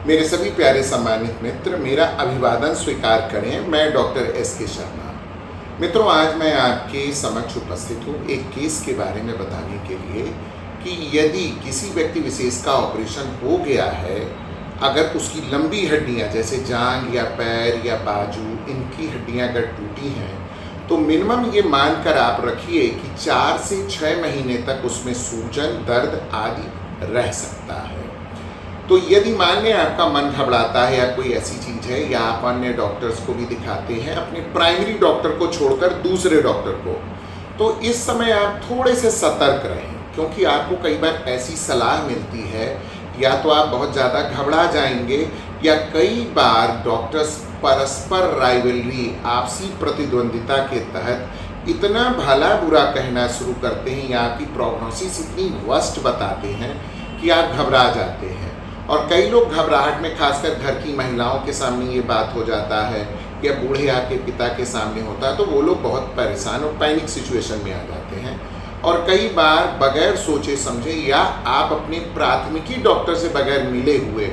मेरे सभी प्यारे सम्मानित मित्र, मेरा अभिवादन स्वीकार करें। मैं डॉक्टर एस.के. शर्मा। मित्रों, आज मैं आपके समक्ष उपस्थित हूँ एक केस के बारे में बताने के लिए कि यदि किसी व्यक्ति विशेष का ऑपरेशन हो गया है, अगर उसकी लंबी हड्डियाँ जैसे जांघ या पैर या बाजू, इनकी हड्डियाँ अगर टूटी हैं, तो मिनिमम ये मानकर आप रखिए कि 4 से 6 महीने तक उसमें सूजन, दर्द आदि रह सकता है। तो यदि मान लें आपका मन घबराता है या कोई ऐसी चीज़ है, या आप अन्य डॉक्टर्स को भी दिखाते हैं अपने प्राइमरी डॉक्टर को छोड़कर दूसरे डॉक्टर को, तो इस समय आप थोड़े से सतर्क रहें, क्योंकि आपको कई बार ऐसी सलाह मिलती है या तो आप बहुत ज़्यादा घबरा जाएंगे, या कई बार डॉक्टर्स परस्पर राइवलरी, आपसी प्रतिद्वंदिता के तहत इतना भला बुरा कहना शुरू करते हैं या आपकी प्रोग्नोसिस इतनी वर्स्ट बताते हैं कि आप घबरा जाते हैं। और कई लोग घबराहट में, खासकर घर की महिलाओं के सामने ये बात हो जाता है या बूढ़े आपके पिता के सामने होता है, तो वो लोग बहुत परेशान और पैनिक सिचुएशन में आ जाते हैं। और कई बार बगैर सोचे समझे या आप अपने प्राथमिकी डॉक्टर से बगैर मिले हुए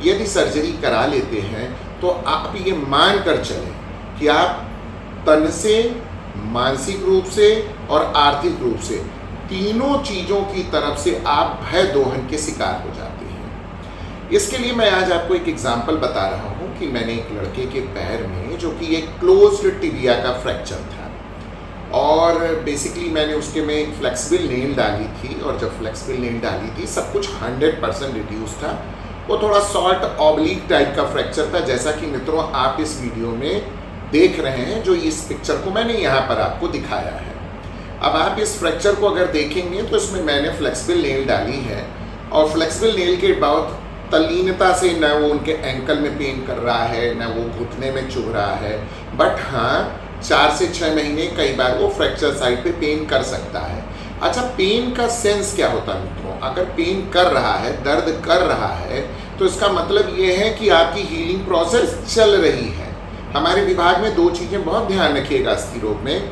यदि सर्जरी करा लेते हैं, तो आप ये मान कर चलें कि आप तन से, मानसिक रूप से और आर्थिक रूप से, तीनों चीज़ों की तरफ से आप भय दोहन के शिकार हो जाते हैं। इसके लिए मैं आज आपको एक एग्जाम्पल बता रहा हूँ कि मैंने एक लड़के के पैर में, जो कि एक क्लोज्ड टिबिया का फ्रैक्चर था, और बेसिकली मैंने उसके में फ्लेक्सिबल नेल डाली थी, और जब फ्लेक्सिबल नेल डाली थी सब कुछ 100% रिड्यूस था। वो थोड़ा शॉर्ट ऑब्लिक टाइप का फ्रैक्चर था, जैसा कि मित्रों आप इस वीडियो में देख रहे हैं, जो इस पिक्चर को मैंने यहाँ पर आपको दिखाया है। अब आप इस फ्रैक्चर को अगर देखेंगे तो इसमें मैंने फ्लेक्सिबल नेल डाली है, और फ्लेक्सिबल नेल के बहुत तल्लीनता से न वो उनके एंकल में पेन कर रहा है, न वो घुटने में चुभ रहा है, बट हाँ 4 से 6 महीने कई बार वो फ्रैक्चर साइड पे पेन कर सकता है। अच्छा, पेन का सेंस क्या होता है मित्रों? अगर पेन कर रहा है, दर्द कर रहा है, तो इसका मतलब ये है कि आपकी हीलिंग प्रोसेस चल रही है। हमारे विभाग में 2 चीज़ें बहुत ध्यान रखिएगा अस्थि रोग में।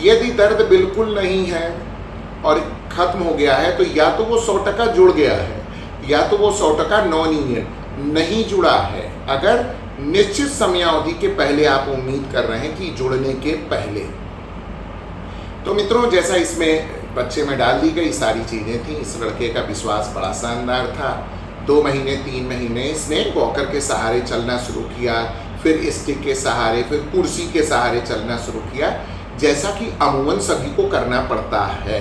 यदि दर्द बिल्कुल नहीं है और ख़त्म हो गया है, तो या तो वो 100% जुड़ गया है, या तो वो 100% नॉन यूनियन नहीं जुड़ा है। अगर निश्चित समयावधि के पहले आप उम्मीद कर रहे हैं कि जुड़ने के पहले, तो मित्रों जैसा इसमें बच्चे में डाल दी गई सारी चीज़ें थी। इस लड़के का विश्वास बड़ा शानदार था। 2 महीने 3 महीने इसने वॉकर के सहारे चलना शुरू किया, फिर स्टिक के सहारे, फिर कुर्सी के सहारे चलना शुरू किया, जैसा कि अमूमन सभी को करना पड़ता है।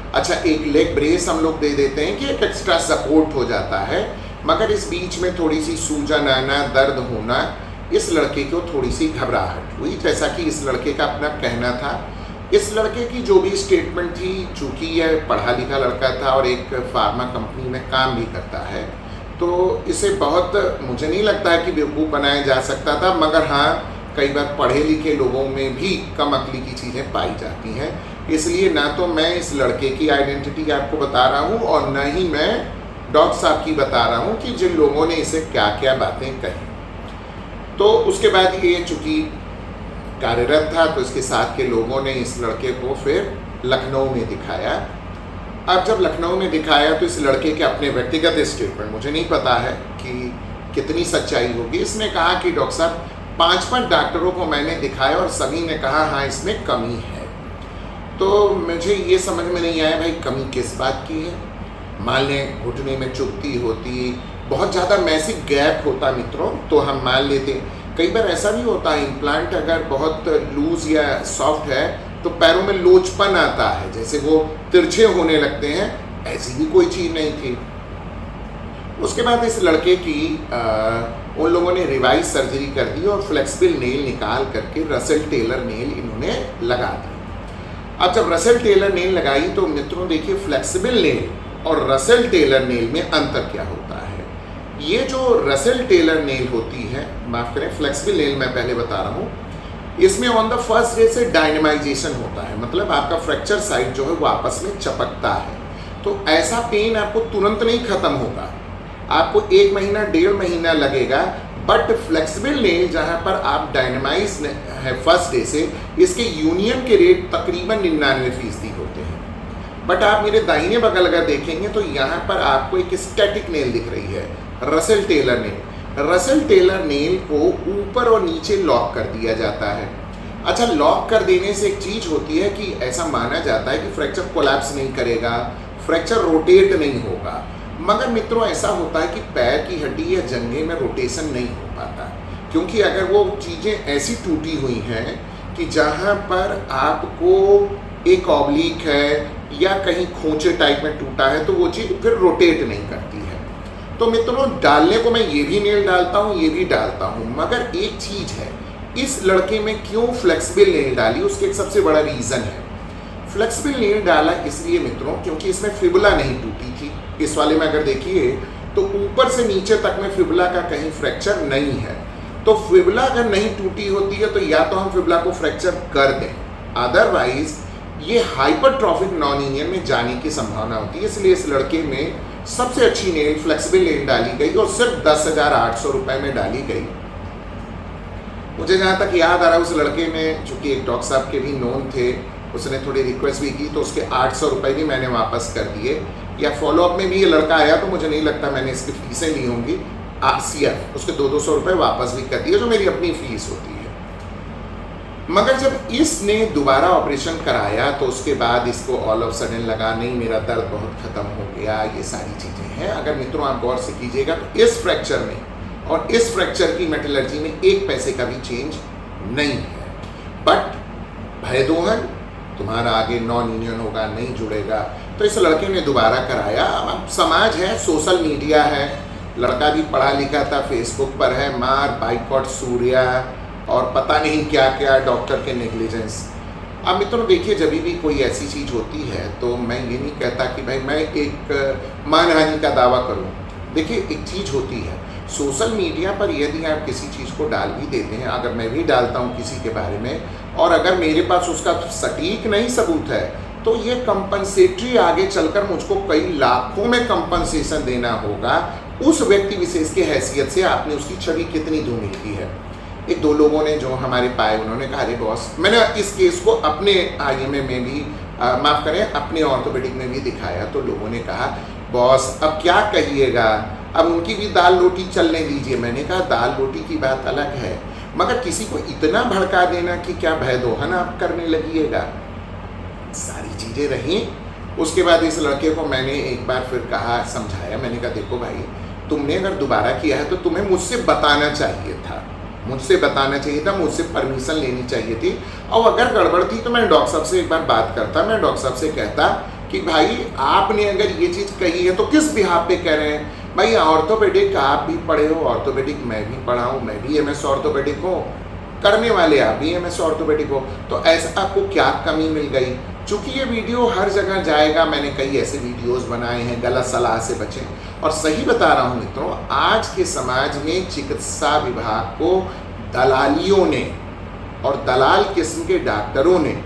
अच्छा, एक लेग ब्रेस हम लोग दे देते हैं कि एक एक्स्ट्रा सपोर्ट हो जाता है, मगर इस बीच में थोड़ी सी सूजन आना, दर्द होना, इस लड़के को थोड़ी सी घबराहट हुई। जैसा कि इस लड़के का अपना कहना था, इस लड़के की जो भी स्टेटमेंट थी, चूँकि यह पढ़ा लिखा लड़का था और एक फार्मा कंपनी में काम भी करता है, तो इसे बहुत, मुझे नहीं लगता है कि बेवकूफ़ बनाया जा सकता था, मगर हाँ कई बार पढ़े लिखे लोगों में भी कम अकली की चीज़ें पाई जाती हैं। इसलिए ना तो मैं इस लड़के की आइडेंटिटी आपको बता रहा हूँ, और न ही मैं डॉक्टर साहब की बता रहा हूँ कि जिन लोगों ने इसे क्या क्या बातें कही। तो उसके बाद ये चूँकि कार्यरत था, तो इसके साथ के लोगों ने इस लड़के को फिर लखनऊ में दिखाया। अब जब लखनऊ में दिखाया तो इस लड़के के अपने व्यक्तिगत स्टेटमेंट, मुझे नहीं पता है कि कितनी सच्चाई होगी, इसने कहा कि डॉक्टर साहब 5 डॉक्टरों को मैंने दिखाया और सभी ने कहा हाँ इसमें कमी है। तो मुझे ये समझ में नहीं आया भाई कमी किस बात की है। मान लें घुटने में चुभती होती, बहुत ज़्यादा मैसिव गैप होता मित्रों, तो हम मान लेते। कई बार ऐसा भी होता है, इम्प्लांट अगर बहुत लूज या सॉफ्ट है तो पैरों में लोचपन आता है, जैसे वो तिरछे होने लगते हैं, ऐसी भी कोई चीज़ नहीं थी। उसके बाद इस लड़के की उन लोगों ने रिवाइज सर्जरी कर दी और फ्लेक्सिबल नेल निकाल करके रसेल टेलर नेल इन्होंने लगा दी। अब जब रसेल टेलर नेल लगाई तो मित्रों देखिए, फ्लेक्सिबल नेल और रसेल टेलर नेल में अंतर क्या होता है। ये जो रसेल टेलर नेल होती है, माफ़ करें फ्लेक्सिबल नेल मैं पहले बता रहा हूँ, इसमें ऑन द फर्स्ट डे से डायनेमाइजेशन होता है, मतलब आपका फ्रैक्चर साइड जो है वो आपस में चपकता है। तो ऐसा पेन आपको तुरंत नहीं ख़त्म होगा, आपको 1 महीना 1.5 महीना लगेगा। बट फ्लेक्सिबल नेल जहाँ पर आप डायनेमाइज है फर्स्ट डे से, इसके यूनियन के रेट तकरीबन 99% होते हैं। बट आप मेरे दाहिने बगल अगर देखेंगे तो यहाँ पर आपको एक स्टैटिक नेल दिख रही है, Russell Taylor nail. Russell Taylor nail को ऊपर और नीचे लॉक कर दिया जाता है। अच्छा, लॉक कर देने से एक चीज होती है कि ऐसा माना जाता है कि फ्रैक्चर कोलैप्स नहीं करेगा, फ्रैक्चर रोटेट नहीं होगा। मगर मित्रों ऐसा होता है कि पैर की हड्डी या जंघे में रोटेशन नहीं हो पाता, क्योंकि अगर वो चीज़ें ऐसी टूटी हुई हैं कि जहाँ पर आपको एक ऑब्लिक है या कहीं खोंचे टाइप में टूटा है, तो वो चीज़ फिर रोटेट नहीं करती है। तो मित्रों, डालने को मैं ये भी नेल डालता हूँ, ये भी डालता हूँ, मगर एक चीज़ है, इस लड़के में क्यों फ्लेक्सिबल नेल डाली, उसके एक सबसे बड़ा रीज़न है। फ्लेक्सिबल नेल डाला इसलिए मित्रों क्योंकि इसमें फिबुला नहीं टूटी थी। इस वाले में अगर देखिए तो ऊपर से नीचे तक में फिबुला का कहीं फ्रैक्चर नहीं है। तो फिबुला अगर नहीं टूटी होती है तो या तो हम फिबुला को फ्रैक्चर कर दें, अदरवाइज ये हाइपरट्रॉफिक नॉन यूनियन में जाने की संभावना होती है। इसलिए इस लड़के में सबसे अच्छी नेल फ्लेक्सिबल नेल डाली गई और सिर्फ 10,800 रुपये में डाली गई। मुझे जहाँ तक याद आ रहा है, उस लड़के में चूँकि एक डॉक्टर साहब के भी नोन थे, उसने थोड़ी रिक्वेस्ट भी की तो उसके 800 रुपये भी मैंने वापस कर दिए। या फॉलोअप में भी ये लड़का आया तो मुझे नहीं लगता मैंने इसकी फीसें ली होंगी। RCF उसके 200 रुपये वापस भी कर दिए, जो मेरी अपनी फीस होती है। मगर जब इसने दोबारा ऑपरेशन कराया तो उसके बाद इसको ऑल ऑफ सडन लगा, नहीं मेरा दर्द बहुत ख़त्म हो गया, ये सारी चीज़ें हैं। अगर मित्रों आप गौर से कीजिएगा तो इस फ्रैक्चर में और इस फ्रैक्चर की मेटलर्जी में 1 पैसे का भी चेंज नहीं है। बट भयदोहन तुम्हारा आगे नॉन यूनियन होगा, नहीं जुड़ेगा। तो इस लड़के ने दोबारा कराया। अब समाज है, सोशल मीडिया है, लड़का भी पढ़ा लिखा था, फेसबुक पर है, मार बाइकॉट सूर्या और पता नहीं क्या क्या, डॉक्टर के नेग्लिजेंस। अब मित्रों देखिए, जब भी कोई ऐसी चीज़ होती है तो मैं ये नहीं कहता कि भाई मैं एक मानहानि का दावा करूं। देखिए एक चीज़ होती है, सोशल मीडिया पर यदि आप किसी चीज़ को डाल भी देते हैं, अगर मैं भी डालता हूं किसी के बारे में और अगर मेरे पास उसका सटीक नहीं सबूत है, तो ये कंपनसेटरी आगे चलकर मुझको कई लाखों में कंपनसेशन देना होगा उस व्यक्ति विशेष की हैसियत से आपने उसकी छवि कितनी धूमिल की है। एक 2 लोगों ने जो हमारे पाए, उन्होंने कहा अरे बॉस, मैंने इस केस को अपने IMA में भी माफ़ करें अपने ऑर्थोपेडिक में भी दिखाया, तो लोगों ने कहा बॉस अब क्या कहिएगा, अब उनकी भी दाल रोटी चलने दीजिए। मैंने कहा दाल रोटी की बात अलग है, मगर किसी को इतना भड़का देना कि क्या भयदोहन आप करने लगिएगा, सारी चीज़ें रहीं। उसके बाद इस लड़के को मैंने एक बार फिर कहा, समझाया, मैंने कहा देखो भाई, तुमने अगर दोबारा किया है तो तुम्हें मुझसे बताना चाहिए था, मुझसे बताना चाहिए था, मुझसे परमिशन लेनी चाहिए थी। और अगर गड़बड़ थी तो मैं डॉक्टर साहब से एक बार बात करता, मैं डॉक्टर साहब से कहता कि भाई आपने अगर ये चीज़ कही है तो किस बिहाफ पे कह रहे हैं। भाई ऑर्थोपेडिक आप भी पढ़े हो, ऑर्थोपेडिक मैं भी पढ़ा हूँ, मैं भी MS ऑर्थोपेडिक हूँ, करने वाले आप भी MS ऑर्थोपेडिक हो, तो ऐसा आपको क्या कमी मिल गई। चूँकि ये वीडियो हर जगह जाएगा, मैंने कई ऐसे वीडियोस बनाए हैं, गलत सलाह से बचें। और सही बता रहा हूँ मित्रों, आज के समाज में चिकित्सा विभाग को दलालियों ने और दलाल किस्म के डॉक्टरों ने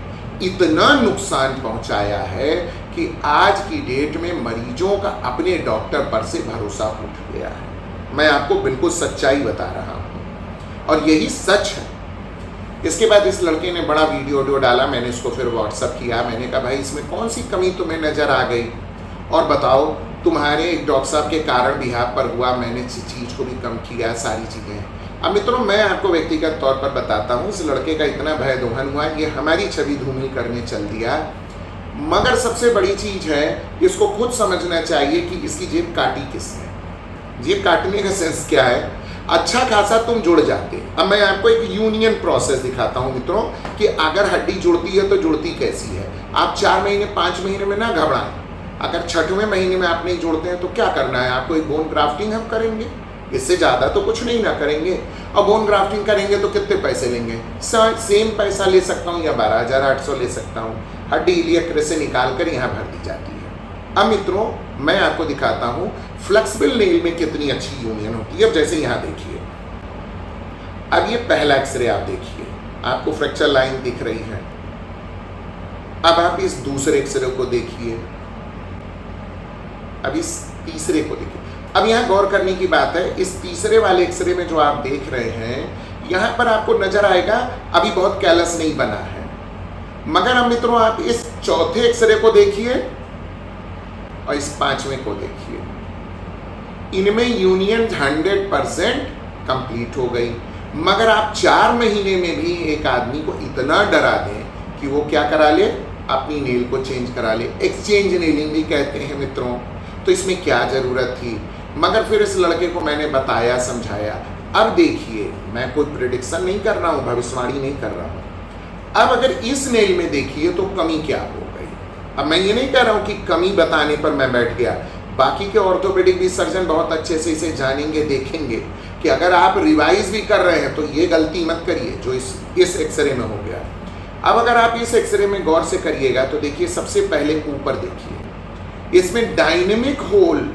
इतना नुकसान पहुंचाया है कि आज की डेट में मरीजों का अपने डॉक्टर पर से भरोसा उठ गया है। मैं आपको बिल्कुल सच्चाई बता रहा हूँ और यही सच है। इसके बाद इस लड़के ने बड़ा वीडियो डाला, मैंने इसको फिर व्हाट्सअप किया, मैंने कहा भाई इसमें कौन सी कमी तुम्हें नज़र आ गई, और बताओ तुम्हारे एक डॉक्टर साहब के कारण बिहार पर हुआ, मैंने चीज़ को भी कम किया, सारी चीज़ें। अब मित्रों मैं आपको व्यक्तिगत तौर पर बताता हूँ, इस लड़के का इतना भय दोहन हुआ, ये हमारी छवि धूमिल करने चल दिया। मगर सबसे बड़ी चीज़ है, इसको खुद समझना चाहिए कि इसकी जेब काटी किसने। जेब काटने का सेंस क्या है, अच्छा खासा तुम जुड़ जाते। अब मैं आपको एक यूनियन प्रोसेस दिखाता हूं मित्रों कि अगर हड्डी जुड़ती है तो जुड़ती कैसी है। आप 4 महीने 5 महीने में ना घबराएं। अगर 6वें महीने में आप नहीं जुड़ते हैं तो क्या करना है आपको, एक बोन ग्राफ्टिंग हम करेंगे, इससे ज़्यादा तो कुछ नहीं ना करेंगे। और बोन ग्राफ्टिंग करेंगे तो कितने पैसे लेंगे, सेम पैसा ले सकता हूँ या 12,800 ले सकता हूँ। हड्डी इलियक से निकाल कर यहाँ भर दी जाती है। अब मित्रों मैं आपको दिखाता हूँ फ्लेक्सिबल नेल में कितनी अच्छी यूनियन होती है। अब जैसे यहाँ देखिए, अब ये पहला एक्सरे आप देखिए, आपको फ्रैक्चर लाइन दिख रही है। अब आप इस दूसरे एक्सरे को देखिए, अब इस तीसरे को देखिए। अब यहाँ गौर करने की बात है, इस तीसरे वाले एक्सरे में जो आप देख रहे हैं, यहाँ पर आपको नजर आएगा अभी बहुत कैलस नहीं बना है। मगर अब मित्रों आप इस चौथे एक्सरे को देखिए और इस 5वें को देखिए, इनमें यूनियन 100% कंप्लीट हो गई। मगर आप 4 महीने में भी एक आदमी को इतना डरा दें कि वो क्या करा ले, अपनी नेल को चेंज करा ले, एक्सचेंज नेलिंग भी कहते हैं मित्रों। तो इसमें क्या ज़रूरत थी? मगर फिर इस लड़के को मैंने बताया, समझाया। अब देखिए, मैं कोई प्रेडिक्शन नहीं कर रहा हूँ, भविष्यवाणी नहीं कर रहा हूँ। अब अगर इस नेल में देखिए तो कमी क्या हो गई। अब मैं ये नहीं कह रहा हूँ कि कमी बताने पर मैं बैठ गया, बाकी के ऑर्थोपेडिक भी सर्जन बहुत अच्छे से इसे जानेंगे, देखेंगे कि अगर आप रिवाइज भी कर रहे हैं तो ये गलती मत करिए जो इस एक्सरे में हो गया। अब अगर आप इस एक्सरे में गौर से करिएगा तो देखिए, सबसे पहले ऊपर देखिए, इसमें डायनेमिक होल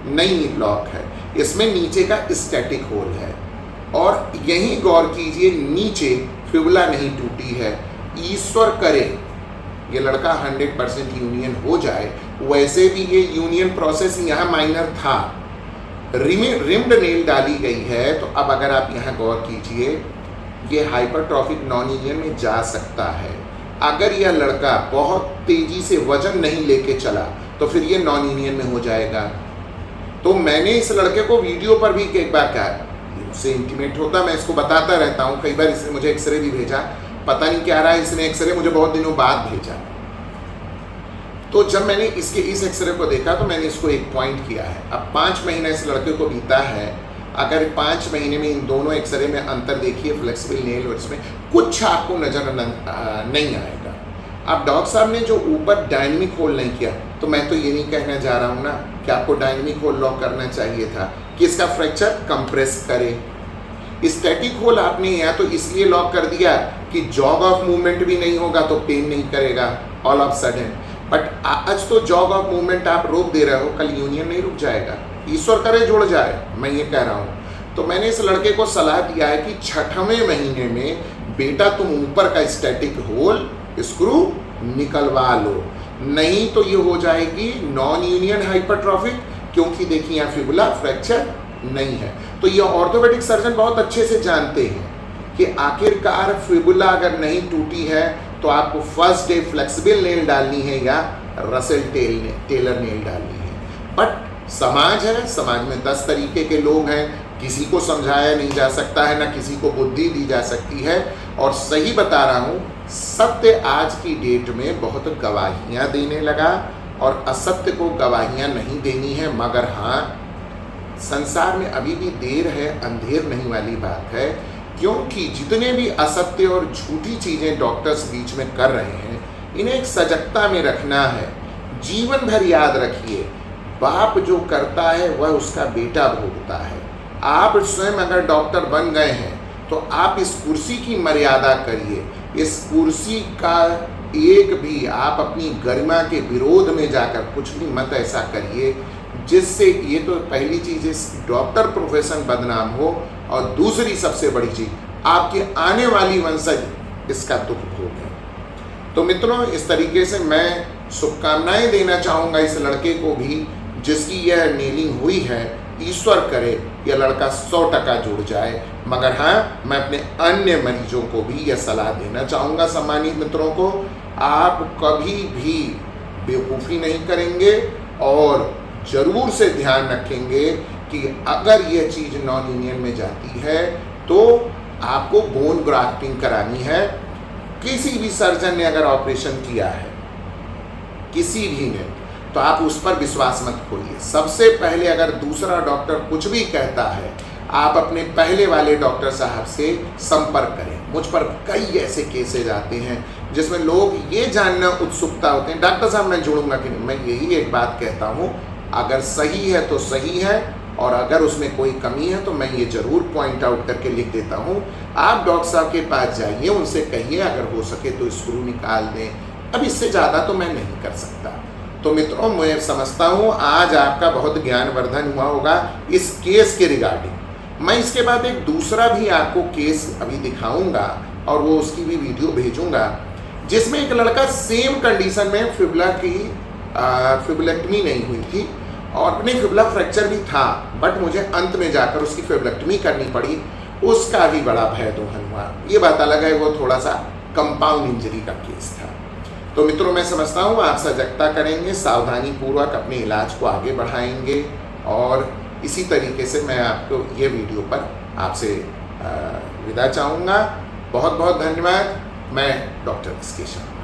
नहीं लॉक है, इसमें नीचे का स्टैटिक होल है। और यही गौर कीजिए, नीचे फिबुला नहीं टूटी है। ईश्वर करे ये लड़का 100% यूनियन हो जाए। वैसे भी ये यूनियन प्रोसेस यहाँ माइनर था, रिम्ड नेल डाली गई है। तो अब अगर आप यहाँ गौर कीजिए, ये हाइपरट्रॉफिक नॉन यूनियन में जा सकता है। अगर यह लड़का बहुत तेजी से वजन नहीं लेके चला तो फिर ये नॉन यूनियन में हो जाएगा। तो मैंने इस लड़के को वीडियो पर भी एक बार कहा, उससे इंटीमेट होता, मैं इसको बताता रहता हूँ। कई बार इसने मुझे एक्सरे भी भेजा, पता नहीं क्या रहा, इसने एक्सरे मुझे बहुत दिनों बाद भेजा। तो जब मैंने इसके इस एक्सरे को देखा तो मैंने इसको एक पॉइंट किया है। अब 5 महीना इस लड़के को बीता है। अगर 5 महीने में इन दोनों एक्सरे में अंतर देखिए, फ्लेक्सिबल नेल और इसमें कुछ आपको नजर नहीं आएगा। अब डॉक्टर साहब ने जो ऊपर डायनेमिक होल नहीं किया, तो मैं तो ये नहीं कहना जा रहा हूँ ना कि आपको डायनेमिक होल लॉक करना चाहिए था कि इसका फ्रैक्चर कंप्रेस करे। स्टैटिक होल आपने या तो इसलिए लॉक कर दिया कि जॉग ऑफ मूवमेंट भी नहीं होगा तो पेन नहीं करेगा ऑल ऑफ सडन। बट आज तो जॉग ऑफ मूवमेंट आप रोक दे रहे हो, कल यूनियन नहीं रुक जाएगा। ईश्वर करे जुड़ जाए, मैं ये कह रहा हूँ। तो मैंने इस लड़के को सलाह दिया है कि 6वें महीने में बेटा तुम ऊपर का स्टैटिक होल स्क्रू निकलवा लो, नहीं तो ये हो जाएगी नॉन यूनियन हाइपरट्रॉफिक, क्योंकि देखिए यहाँ फिबुला फ्रैक्चर नहीं है। तो ये ऑर्थोपेडिक सर्जन बहुत अच्छे से जानते हैं कि आखिरकार फिबुला अगर नहीं टूटी है तो आपको फर्स्ट डे फ्लेक्सिबल नेल डालनी है या रसेल टेलर नेल डालनी है। बट समाज है, समाज में 10 तरीके के लोग हैं, किसी को समझाया नहीं जा सकता है, ना किसी को बुद्धि दी जा सकती है। और सही बता रहा हूँ, सत्य आज की डेट में बहुत गवाहियाँ देने लगा और असत्य को गवाहियाँ नहीं देनी है। मगर हाँ, संसार में अभी भी देर है, अंधेर नहीं वाली बात है, क्योंकि जितने भी असत्य और झूठी चीज़ें डॉक्टर्स बीच में कर रहे हैं, इन्हें एक सजगता में रखना है। जीवन भर याद रखिए, बाप जो करता है वह उसका बेटा भोगता है। आप स्वयं अगर डॉक्टर बन गए हैं तो आप इस कुर्सी की मर्यादा करिए। इस कुर्सी का एक भी आप अपनी गरिमा के विरोध में जाकर कुछ भी मत ऐसा करिए जिससे, ये तो पहली चीज़, इस डॉक्टर प्रोफेशन बदनाम हो, और दूसरी सबसे बड़ी चीज़, आपकी आने वाली वंशज इसका दुख भोगे। तो मित्रों, इस तरीके से मैं शुभकामनाएं देना चाहूँगा इस लड़के को भी जिसकी यह नेलिंग हुई है। ईश्वर करे यह लड़का 100% जुड़ जाए। मगर हाँ, मैं अपने अन्य मरीजों को भी यह सलाह देना चाहूँगा, सम्मानित मित्रों को, आप कभी भी बेवकूफ़ी नहीं करेंगे और ज़रूर से ध्यान रखेंगे कि अगर यह चीज़ नॉन यूनियन में जाती है तो आपको बोन ग्राफ्टिंग करानी है। किसी भी सर्जन ने अगर ऑपरेशन किया है, किसी भी ने, तो आप उस पर विश्वास मत खोलिए। सबसे पहले अगर दूसरा डॉक्टर कुछ भी कहता है, आप अपने पहले वाले डॉक्टर साहब से संपर्क करें। मुझ पर कई ऐसे केसेज आते हैं जिसमें लोग ये जानना उत्सुकता होते हैं, डॉक्टर साहब मैं जुड़ूंगा कि नहीं। मैं यही एक बात कहता हूँ, अगर सही है तो सही है, और अगर उसमें कोई कमी है तो मैं ये ज़रूर पॉइंट आउट करके लिख देता हूँ। आप डॉक्टर साहब के पास जाइए, उनसे कहिए अगर हो सके तो स्क्रू निकाल दें। अब इससे ज़्यादा तो मैं नहीं कर सकता। तो मित्रों, मैं समझता हूँ आज आपका बहुत ज्ञानवर्धन हुआ होगा इस केस के रिगार्डिंग। मैं इसके बाद एक दूसरा भी आपको केस अभी दिखाऊंगा और वो उसकी भी वीडियो भेजूंगा, जिसमें एक लड़का सेम कंडीशन में फिबुला की फिबुलेक्टमी नहीं हुई थी और अपने फिबुला फ्रैक्चर भी था, बट मुझे अंत में जाकर उसकी फिबुलेक्टमी करनी पड़ी। उसका भी बड़ा भय दोहन हुआ। ये बात अलग है, वो थोड़ा सा कंपाउंड इंजरी का केस था। तो मित्रों, मैं समझता हूँ आप सजगता करेंगे, सावधानी पूर्वक अपने इलाज को आगे बढ़ाएंगे और इसी तरीके से मैं आपको ये वीडियो पर आपसे विदा चाहूँगा। बहुत बहुत धन्यवाद। मैं डॉक्टर एस के शर्मा।